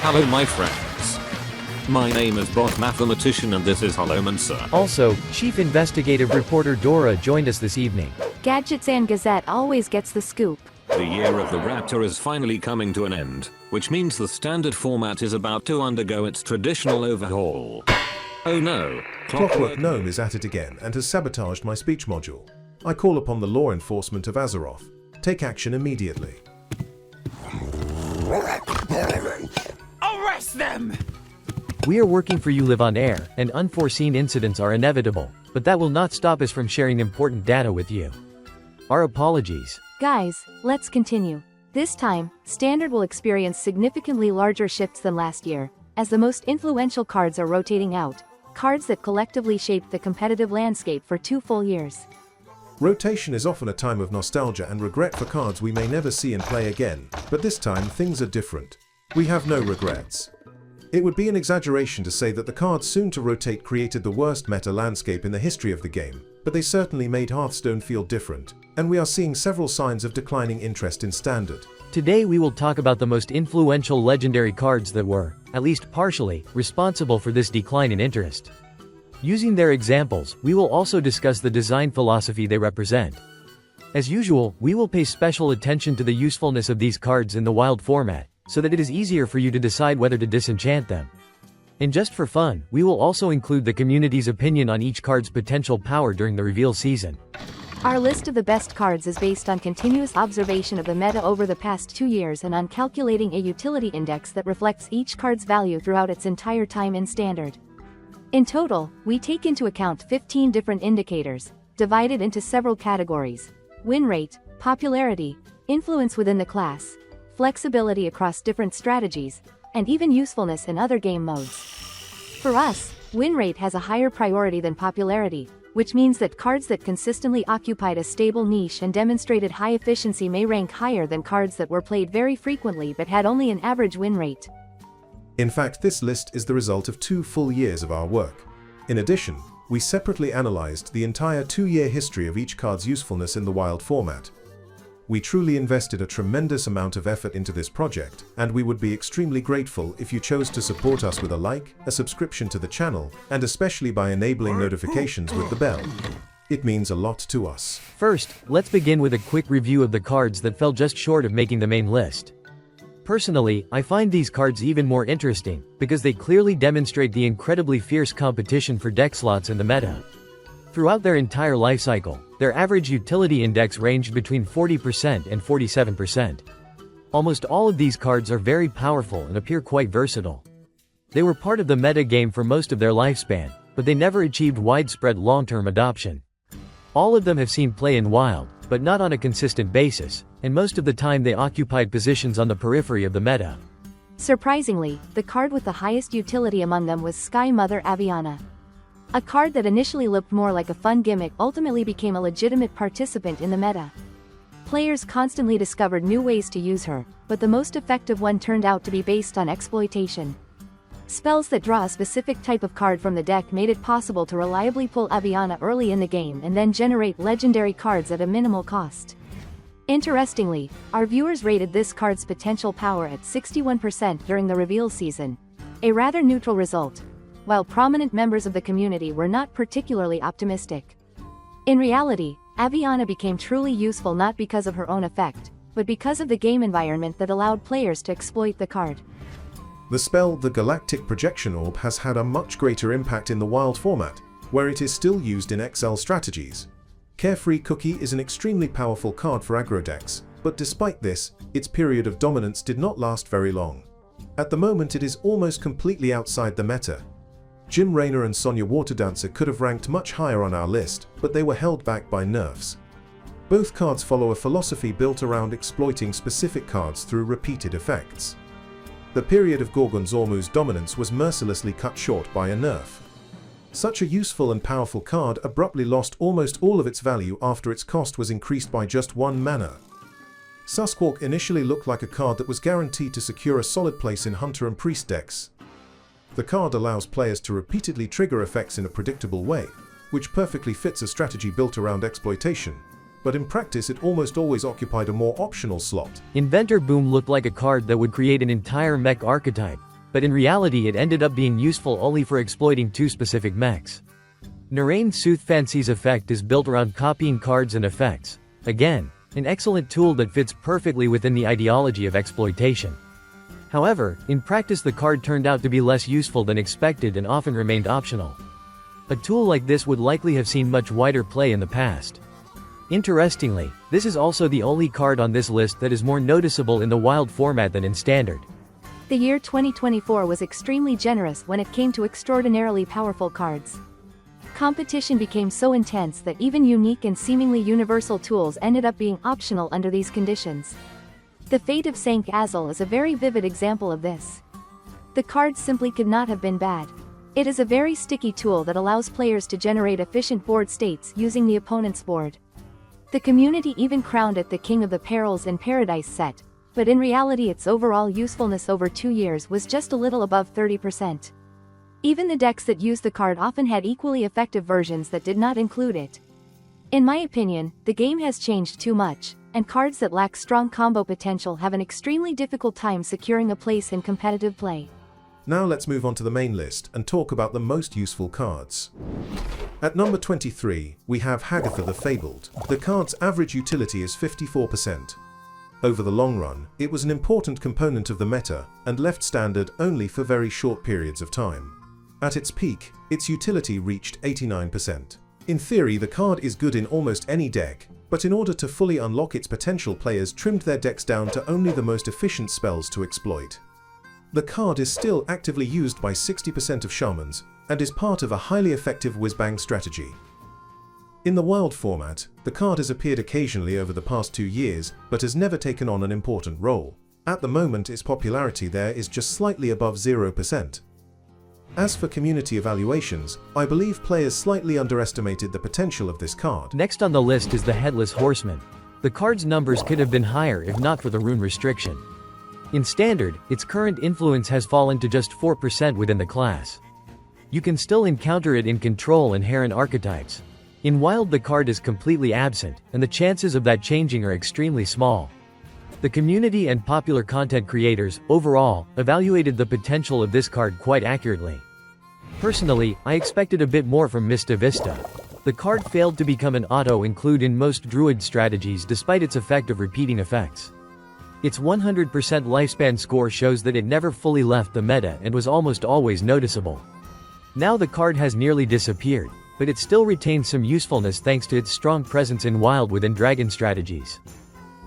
Hello my friends. My name is Bot Mathematician and this is Holomancer. Also, Chief Investigative Reporter Dora joined us this evening. Gadgets and Gazette always gets the scoop. The year of the Raptor is finally coming to an end, which means the standard format is about to undergo its traditional overhaul. Oh no, Clockwork Gnome is at it again and has sabotaged my speech module. I call upon the law enforcement of Azeroth. Take action immediately. Arrest them! We are working for you live on air, and unforeseen incidents are inevitable, but that will not stop us from sharing important data with you. Our apologies. Guys, let's continue. This time, Standard will experience significantly larger shifts than last year, as the most influential cards are rotating out, cards that collectively shaped the competitive landscape for 2 full years. Rotation is often a time of nostalgia and regret for cards we may never see and play again, but this time things are different. We have no regrets. It would be an exaggeration to say that the cards soon to rotate created the worst meta landscape in the history of the game, but they certainly made Hearthstone feel different, and we are seeing several signs of declining interest in Standard. Today we will talk about the most influential legendary cards that were, at least partially, responsible for this decline in interest. Using their examples, we will also discuss the design philosophy they represent. As usual, we will pay special attention to the usefulness of these cards in the wild format, so that it is easier for you to decide whether to disenchant them. And just for fun, we will also include the community's opinion on each card's potential power during the reveal season. Our list of the best cards is based on continuous observation of the meta over the past 2 years and on calculating a utility index that reflects each card's value throughout its entire time in Standard. In total, we take into account 15 different indicators, divided into several categories: win rate, popularity, influence within the class, flexibility across different strategies, and even usefulness in other game modes. For us, win rate has a higher priority than popularity, which means that cards that consistently occupied a stable niche and demonstrated high efficiency may rank higher than cards that were played very frequently but had only an average win rate. In fact, this list is the result of 2 full years of our work. In addition, we separately analyzed the entire 2-year history of each card's usefulness in the wild format. We truly invested a tremendous amount of effort into this project, and we would be extremely grateful if you chose to support us with a like, a subscription to the channel, and especially by enabling notifications with the bell. It means a lot to us. First, let's begin with a quick review of the cards that fell just short of making the main list. Personally, I find these cards even more interesting, because they clearly demonstrate the incredibly fierce competition for deck slots in the meta. Throughout their entire lifecycle, their average utility index ranged between 40% and 47%. Almost all of these cards are very powerful and appear quite versatile. They were part of the meta game for most of their lifespan, but they never achieved widespread long-term adoption. All of them have seen play in Wild, but not on a consistent basis, and most of the time they occupied positions on the periphery of the meta. Surprisingly, the card with the highest utility among them was Sky Mother Aviana. A card that initially looked more like a fun gimmick ultimately became a legitimate participant in the meta. Players constantly discovered new ways to use her, but the most effective one turned out to be based on exploitation. Spells that draw a specific type of card from the deck made it possible to reliably pull Aviana early in the game and then generate legendary cards at a minimal cost. Interestingly, our viewers rated this card's potential power at 61% during the reveal season, a rather neutral result, while prominent members of the community were not particularly optimistic. In reality, Aviana became truly useful not because of her own effect, but because of the game environment that allowed players to exploit the card. The spell, the Galactic Projection Orb, has had a much greater impact in the wild format, where it is still used in XL strategies. Carefree Cookie is an extremely powerful card for aggro decks, but despite this, its period of dominance did not last very long. At the moment it is almost completely outside the meta. Jim Raynor and Sonya Waterdancer could have ranked much higher on our list, but they were held back by nerfs. Both cards follow a philosophy built around exploiting specific cards through repeated effects. The period of Gorgon Zormu's dominance was mercilessly cut short by a nerf. Such a useful and powerful card abruptly lost almost all of its value after its cost was increased by just 1 mana. Susquark initially looked like a card that was guaranteed to secure a solid place in Hunter and Priest decks. The card allows players to repeatedly trigger effects in a predictable way, which perfectly fits a strategy built around exploitation, but in practice it almost always occupied a more optional slot. Inventor Boom looked like a card that would create an entire mech archetype, but in reality it ended up being useful only for exploiting two specific mechs. Narain Soothfancy's effect is built around copying cards and effects. Again, an excellent tool that fits perfectly within the ideology of exploitation. However, in practice the card turned out to be less useful than expected and often remained optional. A tool like this would likely have seen much wider play in the past. Interestingly, this is also the only card on this list that is more noticeable in the wild format than in standard. The year 2024 was extremely generous when it came to extraordinarily powerful cards. Competition became so intense that even unique and seemingly universal tools ended up being optional under these conditions. The fate of Sank Azul is a very vivid example of this. The card simply could not have been bad. It is a very sticky tool that allows players to generate efficient board states using the opponent's board. The community even crowned it the King of the Perils in Paradise set, but in reality its overall usefulness over 2 years was just a little above 30%. Even the decks that used the card often had equally effective versions that did not include it. In my opinion, the game has changed too much, and cards that lack strong combo potential have an extremely difficult time securing a place in competitive play. Now let's move on to the main list and talk about the most useful cards. At number 23, we have Hagatha the Fabled. The card's average utility is 54%. Over the long run, it was an important component of the meta, and left standard only for very short periods of time. At its peak, its utility reached 89%. In theory, the card is good in almost any deck, but in order to fully unlock its potential, players trimmed their decks down to only the most efficient spells to exploit. The card is still actively used by 60% of shamans, and is part of a highly effective whiz-bang strategy. In the wild format, the card has appeared occasionally over the past 2 years, but has never taken on an important role. At the moment, its popularity there is just slightly above 0%. As for community evaluations, I believe players slightly underestimated the potential of this card. Next on the list is the Headless Horseman. The card's numbers could have been higher if not for the rune restriction. In standard, its current influence has fallen to just 4% within the class. You can still encounter it in control and Heron archetypes. In wild the card is completely absent, and the chances of that changing are extremely small. The community and popular content creators, overall, evaluated the potential of this card quite accurately. Personally, I expected a bit more from Mista Vista. The card failed to become an auto-include in most druid strategies despite its effect of repeating effects. Its 100% lifespan score shows that it never fully left the meta and was almost always noticeable. Now the card has nearly disappeared, but it still retains some usefulness thanks to its strong presence in wild within dragon strategies.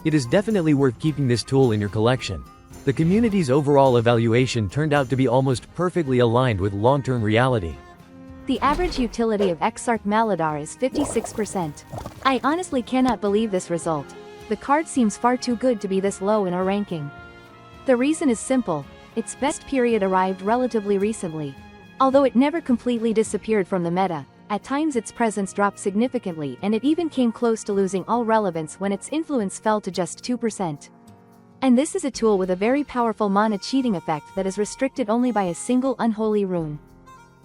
It is definitely worth keeping this tool in your collection. The community's overall evaluation turned out to be almost perfectly aligned with long-term reality. The average utility of Exarch Maladar is 56%. I honestly cannot believe this result. The card seems far too good to be this low in our ranking. The reason is simple: its best period arrived relatively recently. Although it never completely disappeared from the meta, at times its presence dropped significantly and it even came close to losing all relevance when its influence fell to just 2%. And this is a tool with a very powerful mana cheating effect that is restricted only by a single unholy rune.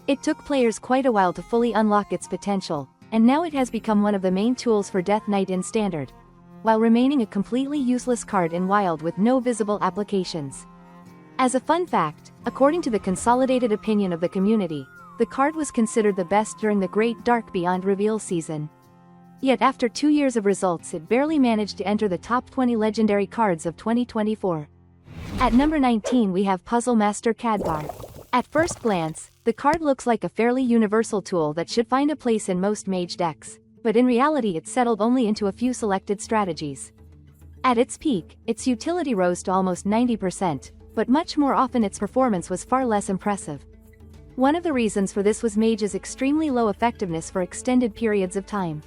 It took players quite a while to fully unlock its potential, and now it has become one of the main tools for Death Knight in Standard, while remaining a completely useless card in Wild with no visible applications. As a fun fact, according to the consolidated opinion of the community, the card was considered the best during the Great Dark Beyond reveal season. Yet after 2 years of results it barely managed to enter the top 20 legendary cards of 2024. At number 19 we have Puzzle Master Cadbar. At first glance, the card looks like a fairly universal tool that should find a place in most mage decks, but in reality it settled only into a few selected strategies. At its peak, its utility rose to almost 90%, but much more often its performance was far less impressive. One of the reasons for this was Mage's extremely low effectiveness for extended periods of time.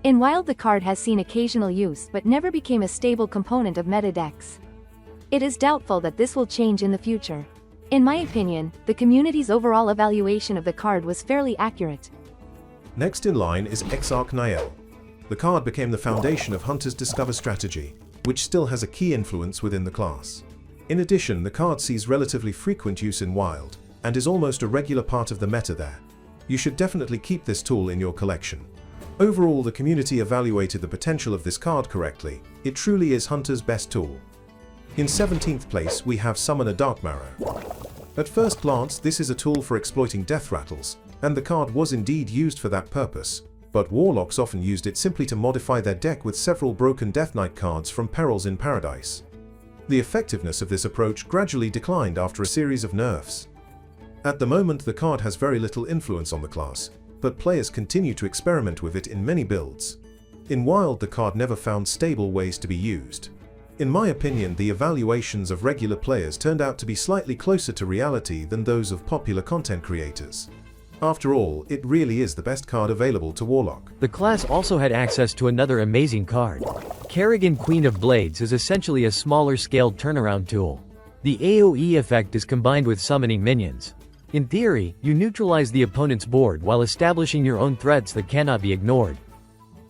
In Wild the card has seen occasional use but never became a stable component of meta decks. It is doubtful that this will change in the future. In my opinion, the community's overall evaluation of the card was fairly accurate. Next in line is Exarch Nael. The card became the foundation of Hunter's Discover strategy, which still has a key influence within the class. In addition, the card sees relatively frequent use in Wild, and is almost a regular part of the meta there. You should definitely keep this tool in your collection. Overall, the community evaluated the potential of this card correctly. It truly is Hunter's best tool. In 17th place we have Summon a Dark Marrow. At first glance, this is a tool for exploiting death rattles, and the card was indeed used for that purpose, but warlocks often used it simply to modify their deck with several broken Death Knight cards from Perils in Paradise. The effectiveness of this approach gradually declined after a series of nerfs. At the moment, the card has very little influence on the class, but players continue to experiment with it in many builds. In Wild, the card never found stable ways to be used. In my opinion, the evaluations of regular players turned out to be slightly closer to reality than those of popular content creators. After all, it really is the best card available to Warlock. The class also had access to another amazing card. Kerrigan, Queen of Blades, is essentially a smaller scaled turnaround tool. The AoE effect is combined with summoning minions. In theory, you neutralize the opponent's board while establishing your own threats that cannot be ignored.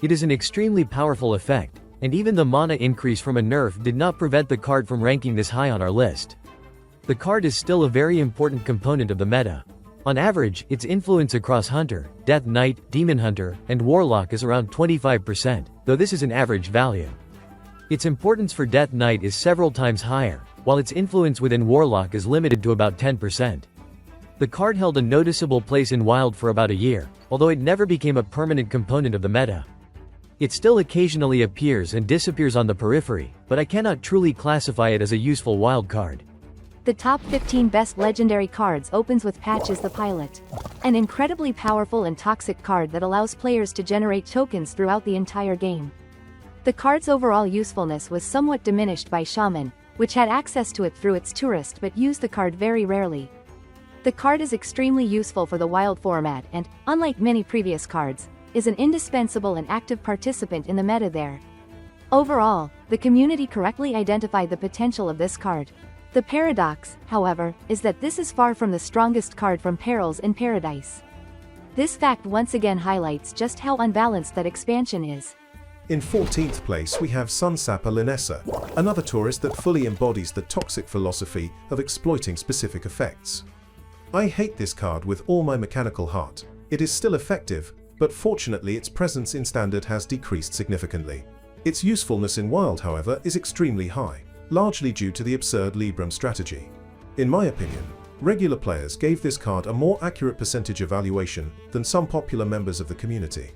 It is an extremely powerful effect, and even the mana increase from a nerf did not prevent the card from ranking this high on our list. The card is still a very important component of the meta. On average, its influence across Hunter, Death Knight, Demon Hunter, and Warlock is around 25%, though this is an average value. Its importance for Death Knight is several times higher, while its influence within Warlock is limited to about 10%. The card held a noticeable place in Wild for about a year, although it never became a permanent component of the meta. It still occasionally appears and disappears on the periphery, but I cannot truly classify it as a useful Wild card. The top 15 best legendary cards opens with Patches the Pilot. An incredibly powerful and toxic card that allows players to generate tokens throughout the entire game. The card's overall usefulness was somewhat diminished by Shaman, which had access to it through its tourist but used the card very rarely. The card is extremely useful for the Wild format and, unlike many previous cards, is an indispensable and active participant in the meta there. Overall, the community correctly identified the potential of this card. The paradox, however, is that this is far from the strongest card from Perils in Paradise. This fact once again highlights just how unbalanced that expansion is. In 14th place, we have Sunsapper Linessa, another tourist that fully embodies the toxic philosophy of exploiting specific effects. I hate this card with all my mechanical heart. It is still effective, but fortunately its presence in Standard has decreased significantly. Its usefulness in Wild, however, is extremely high, largely due to the absurd Libram strategy. In my opinion, regular players gave this card a more accurate percentage evaluation than some popular members of the community.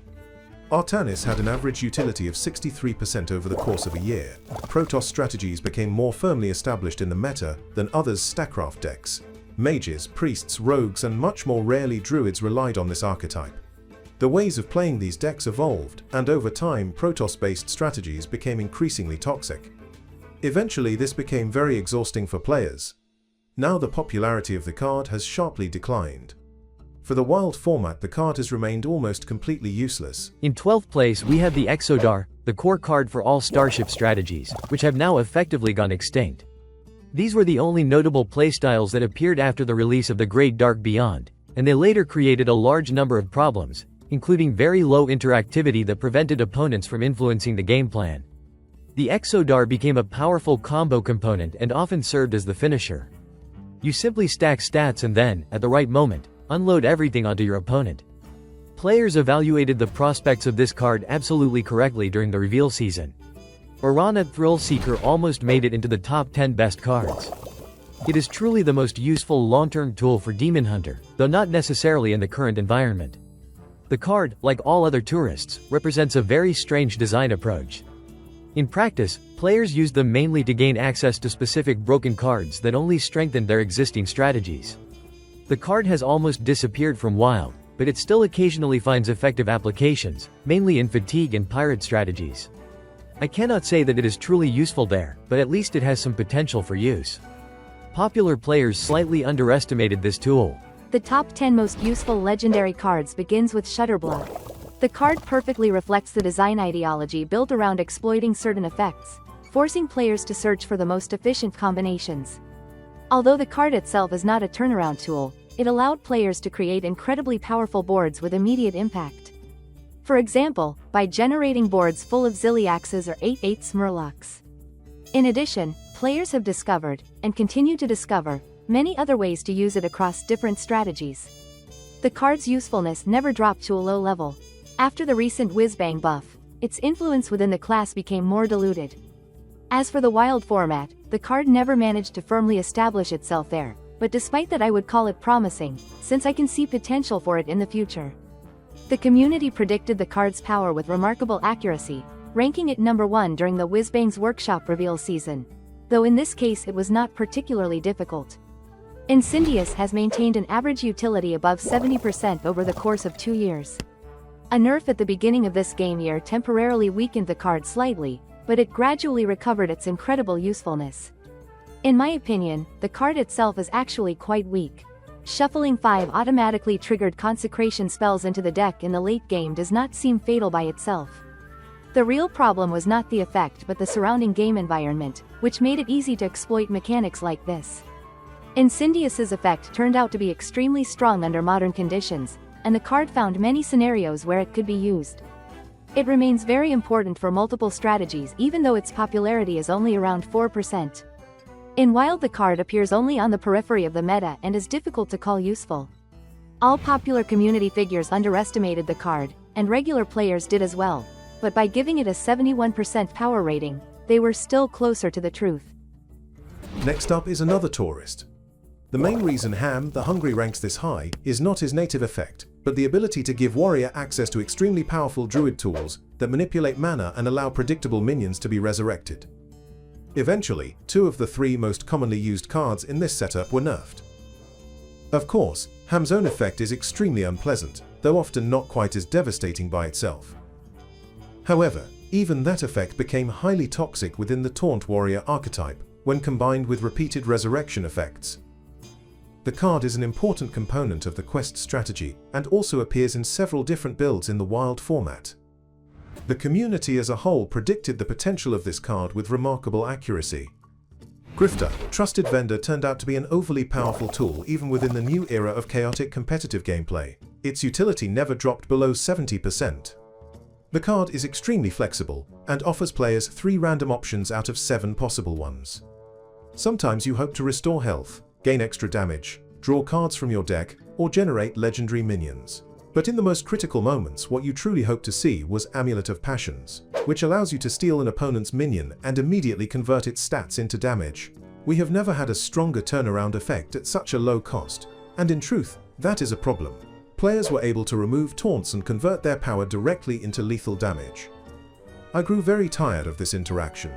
Artanis had an average utility of 63% over the course of a year. Protoss strategies became more firmly established in the meta than others' Stackcraft decks. Mages, priests, rogues, and much more rarely druids relied on this archetype. The ways of playing these decks evolved, and over time Protoss-based strategies became increasingly toxic. Eventually this became very exhausting for players. Now the popularity of the card has sharply declined. For the Wild format, the card has remained almost completely useless. In 12th place, we have the Exodar, the core card for all Starship strategies, which have now effectively gone extinct. These were the only notable playstyles that appeared after the release of the Great Dark Beyond, and they later created a large number of problems, including very low interactivity that prevented opponents from influencing the game plan. The Exodar became a powerful combo component and often served as the finisher. You simply stack stats and then, at the right moment, unload everything onto your opponent. Players evaluated the prospects of this card absolutely correctly during the reveal season. Orana Thrillseeker almost made it into the top 10 best cards. It is truly the most useful long-term tool for Demon Hunter, though not necessarily in the current environment. The card, like all other tourists, represents a very strange design approach. In practice, players used them mainly to gain access to specific broken cards that only strengthened their existing strategies. The card has almost disappeared from Wild, but it still occasionally finds effective applications, mainly in fatigue and pirate strategies. I cannot say that it is truly useful there, but at least it has some potential for use. Popular players slightly underestimated this tool. The top 10 most useful legendary cards begins with Shutterblock. The card perfectly reflects the design ideology built around exploiting certain effects, forcing players to search for the most efficient combinations. Although the card itself is not a turnaround tool, it allowed players to create incredibly powerful boards with immediate impact. For example, by generating boards full of Ziliaxes or 8/8 Murlocs. In addition, players have discovered, and continue to discover, many other ways to use it across different strategies. The card's usefulness never dropped to a low level. After the recent Whizbang buff, its influence within the class became more diluted. As for the Wild format, the card never managed to firmly establish itself there, but despite that I would call it promising, since I can see potential for it in the future. The community predicted the card's power with remarkable accuracy, ranking it number 1 during the Whizbang's Workshop reveal season. Though in this case it was not particularly difficult. Incendious has maintained an average utility above 70% over the course of 2 years. A nerf at the beginning of this game year temporarily weakened the card slightly, but it gradually recovered its incredible usefulness. In my opinion, the card itself is actually quite weak. Shuffling 5 automatically triggered consecration spells into the deck in the late game does not seem fatal by itself. The real problem was not the effect but the surrounding game environment, which made it easy to exploit mechanics like this. Incendious's effect turned out to be extremely strong under modern conditions, and the card found many scenarios where it could be used. It remains very important for multiple strategies even though its popularity is only around 4%. In Wild the card appears only on the periphery of the meta and is difficult to call useful. All popular community figures underestimated the card, and regular players did as well, but by giving it a 71% power rating, they were still closer to the truth. Next up is another tourist. The main reason Ham the Hungry ranks this high is not his native effect, but the ability to give Warrior access to extremely powerful druid tools that manipulate mana and allow predictable minions to be resurrected. Eventually, 2 of the 3 most commonly used cards in this setup were nerfed. Of course, Ham's own effect is extremely unpleasant, though often not quite as devastating by itself. However, even that effect became highly toxic within the Taunt Warrior archetype when combined with repeated resurrection effects. The card is an important component of the quest strategy and also appears in several different builds in the Wild format. The community as a whole predicted the potential of this card with remarkable accuracy. Grifter, Trusted Vendor turned out to be an overly powerful tool even within the new era of chaotic competitive gameplay. Its utility never dropped below 70%. The card is extremely flexible and offers players 3 random options out of 7 possible ones. Sometimes you hope to restore health, gain extra damage, draw cards from your deck, or generate legendary minions. But in the most critical moments, what you truly hoped to see was Amulet of Passions, which allows you to steal an opponent's minion and immediately convert its stats into damage. We have never had a stronger turnaround effect at such a low cost, and in truth, that is a problem. Players were able to remove taunts and convert their power directly into lethal damage. I grew very tired of this interaction.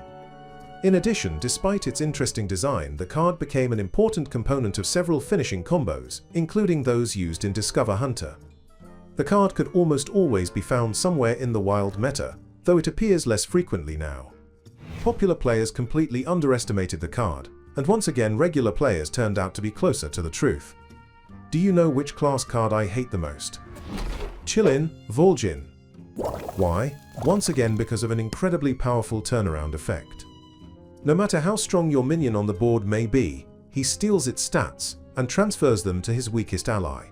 In addition, despite its interesting design, the card became an important component of several finishing combos, including those used in Discover Hunter. The card could almost always be found somewhere in the Wild meta, though it appears less frequently now. Popular players completely underestimated the card, and once again regular players turned out to be closer to the truth. Do you know which class card I hate the most? Chillin' Vol'jin. Why? Once again because of an incredibly powerful turnaround effect. No matter how strong your minion on the board may be, he steals its stats and transfers them to his weakest ally.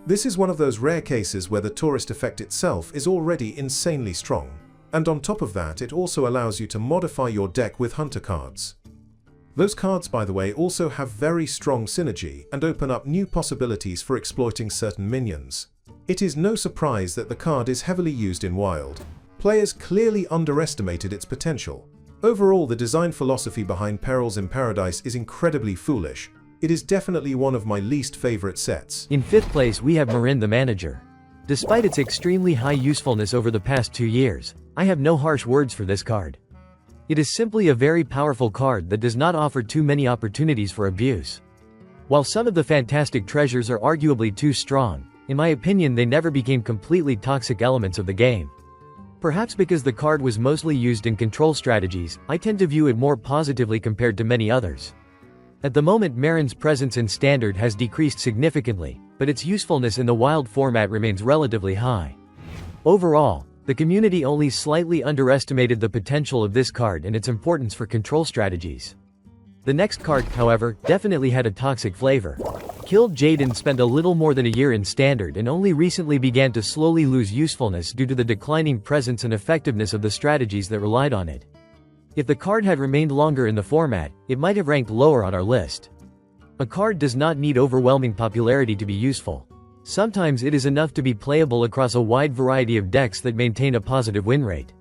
This is one of those rare cases where the tourist effect itself is already insanely strong, and on top of that it also allows you to modify your deck with hunter cards. Those cards, by the way, also have very strong synergy and open up new possibilities for exploiting certain minions. It is no surprise that the card is heavily used in Wild. Players clearly underestimated its potential. Overall, the design philosophy behind Perils in Paradise is incredibly foolish. It is definitely one of my least favorite sets. In 5th place we have Marin the Manager. Despite its extremely high usefulness over the past 2 years, I have no harsh words for this card. It is simply a very powerful card that does not offer too many opportunities for abuse. While some of the fantastic treasures are arguably too strong, in my opinion they never became completely toxic elements of the game. Perhaps because the card was mostly used in control strategies, I tend to view it more positively compared to many others. At the moment Marin's presence in Standard has decreased significantly, but its usefulness in the Wild format remains relatively high. Overall, the community only slightly underestimated the potential of this card and its importance for control strategies. The next card, however, definitely had a toxic flavor. Killed Jaden spent a little more than a year in Standard and only recently began to slowly lose usefulness due to the declining presence and effectiveness of the strategies that relied on it. If the card had remained longer in the format, it might have ranked lower on our list. A card does not need overwhelming popularity to be useful. Sometimes it is enough to be playable across a wide variety of decks that maintain a positive win rate.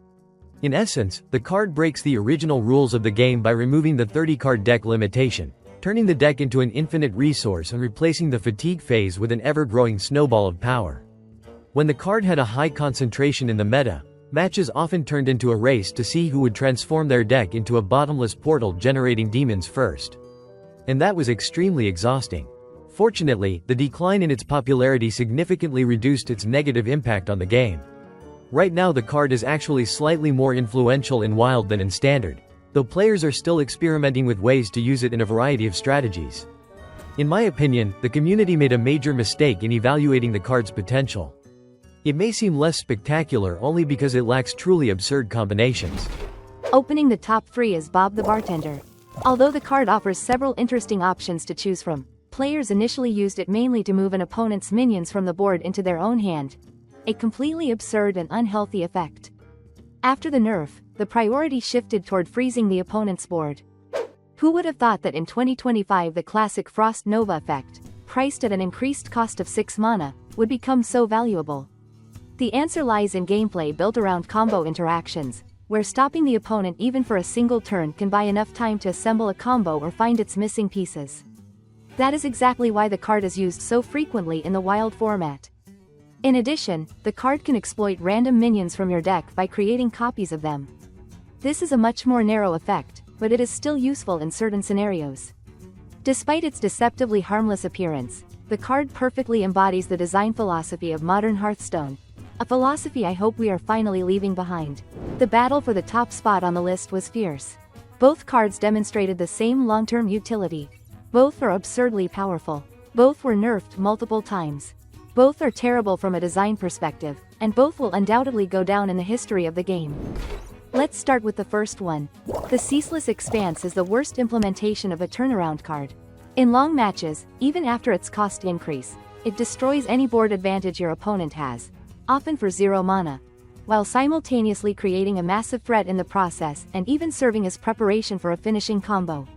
In essence, the card breaks the original rules of the game by removing the 30-card deck limitation. turning the deck into an infinite resource and replacing the fatigue phase with an ever-growing snowball of power. When the card had a high concentration in the meta, matches often turned into a race to see who would transform their deck into a bottomless portal generating demons first. And that was extremely exhausting. Fortunately, the decline in its popularity significantly reduced its negative impact on the game. Right now the card is actually slightly more influential in Wild than in Standard, though players are still experimenting with ways to use it in a variety of strategies. In my opinion, the community made a major mistake in evaluating the card's potential. It may seem less spectacular only because it lacks truly absurd combinations. Opening the top 3 is Bob the Bartender. Although the card offers several interesting options to choose from, players initially used it mainly to move an opponent's minions from the board into their own hand. A completely absurd and unhealthy effect. After the nerf, the priority shifted toward freezing the opponent's board. Who would have thought that in 2025 the classic Frost Nova effect, priced at an increased cost of 6 mana, would become so valuable? The answer lies in gameplay built around combo interactions, where stopping the opponent even for a single turn can buy enough time to assemble a combo or find its missing pieces. That is exactly why the card is used so frequently in the Wild format. In addition, the card can exploit random minions from your deck by creating copies of them. This is a much more narrow effect, but it is still useful in certain scenarios. Despite its deceptively harmless appearance, the card perfectly embodies the design philosophy of modern Hearthstone, a philosophy I hope we are finally leaving behind. The battle for the top spot on the list was fierce. Both cards demonstrated the same long-term utility. Both are absurdly powerful. Both were nerfed multiple times. Both are terrible from a design perspective, and both will undoubtedly go down in the history of the game. Let's start with the first one. The Ceaseless Expanse is the worst implementation of a turnaround card. In long matches, even after its cost increase, it destroys any board advantage your opponent has, often for 0 mana, while simultaneously creating a massive threat in the process and even serving as preparation for a finishing combo.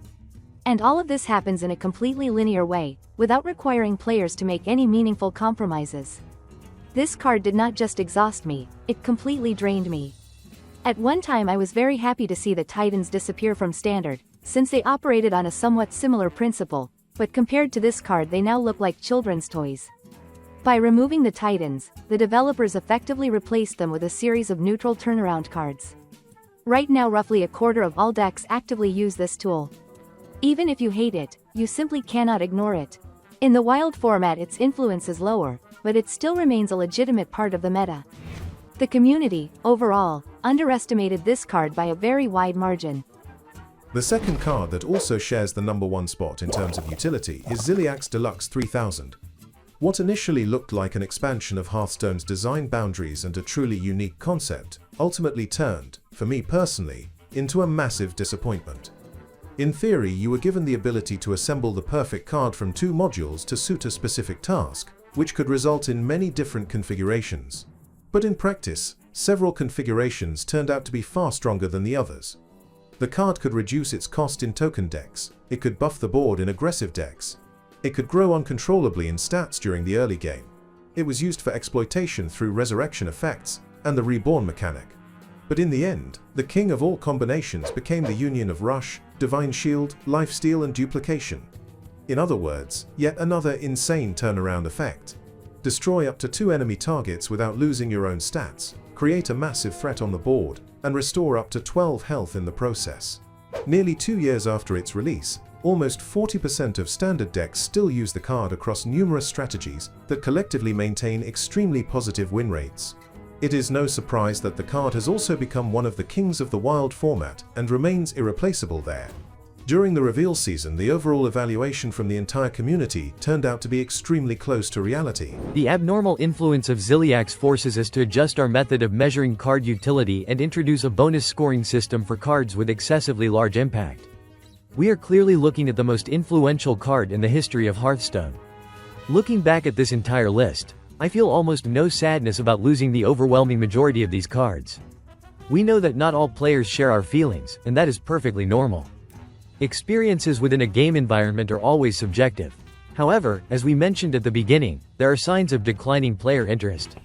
And all of this happens in a completely linear way, without requiring players to make any meaningful compromises. This card did not just exhaust me, it completely drained me. At one time I was very happy to see the Titans disappear from Standard, since they operated on a somewhat similar principle, but compared to this card they now look like children's toys. By removing the Titans, the developers effectively replaced them with a series of neutral turnaround cards. Right now roughly a quarter of all decks actively use this tool. Even if you hate it, you simply cannot ignore it. In the Wild format its influence is lower, but it still remains a legitimate part of the meta. The community, overall, underestimated this card by a very wide margin. The second card that also shares the number 1 spot in terms of utility is Ziliax Deluxe 3000. What initially looked like an expansion of Hearthstone's design boundaries and a truly unique concept, ultimately turned, for me personally, into a massive disappointment. In theory, you were given the ability to assemble the perfect card from 2 modules to suit a specific task, which could result in many different configurations. But in practice, several configurations turned out to be far stronger than the others. The card could reduce its cost in token decks, it could buff the board in aggressive decks, it could grow uncontrollably in stats during the early game. It was used for exploitation through resurrection effects and the reborn mechanic. But in the end, the king of all combinations became the union of Rush, Divine Shield, Lifesteal and Duplication. In other words, yet another insane turnaround effect. Destroy up to 2 enemy targets without losing your own stats, create a massive threat on the board, and restore up to 12 health in the process. Nearly 2 years after its release, almost 40% of standard decks still use the card across numerous strategies that collectively maintain extremely positive win rates. It is no surprise that the card has also become one of the kings of the Wild format and remains irreplaceable there. During the reveal season, the overall evaluation from the entire community turned out to be extremely close to reality. The abnormal influence of Ziliax forces us to adjust our method of measuring card utility and introduce a bonus scoring system for cards with excessively large impact. We are clearly looking at the most influential card in the history of Hearthstone. Looking back at this entire list, I feel almost no sadness about losing the overwhelming majority of these cards. We know that not all players share our feelings, and that is perfectly normal. Experiences within a game environment are always subjective. However, as we mentioned at the beginning, there are signs of declining player interest.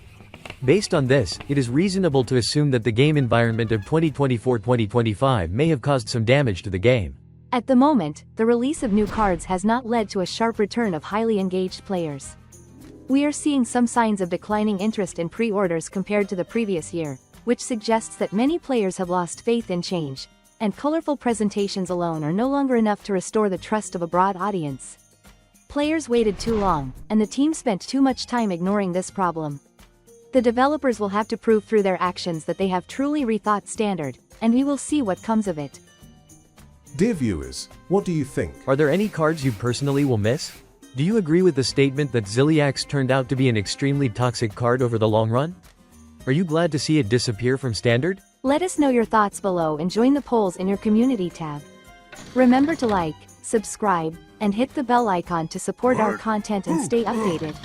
Based on this, it is reasonable to assume that the game environment of 2024-2025 may have caused some damage to the game. At the moment, the release of new cards has not led to a sharp return of highly engaged players. We are seeing some signs of declining interest in pre-orders compared to the previous year, which suggests that many players have lost faith in change, and colorful presentations alone are no longer enough to restore the trust of a broad audience. Players waited too long, and the team spent too much time ignoring this problem. The developers will have to prove through their actions that they have truly rethought Standard, and we will see what comes of it. Dear viewers, what do you think? Are there any cards you personally will miss? Do you agree with the statement that Ziliax turned out to be an extremely toxic card over the long run? Are you glad to see it disappear from Standard? Let us know your thoughts below and join the polls in your community tab. Remember to like, subscribe, and hit the bell icon to support our content and stay updated.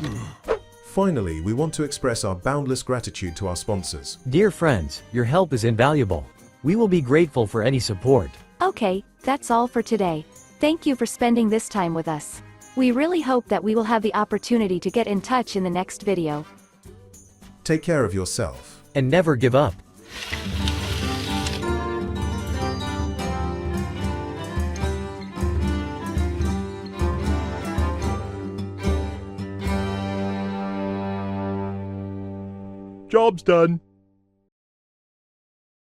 Finally, we want to express our boundless gratitude to our sponsors. Dear friends, your help is invaluable. We will be grateful for any support. Okay, that's all for today. Thank you for spending this time with us. We really hope that we will have the opportunity to get in touch in the next video. Take care of yourself. And never give up. Job's done.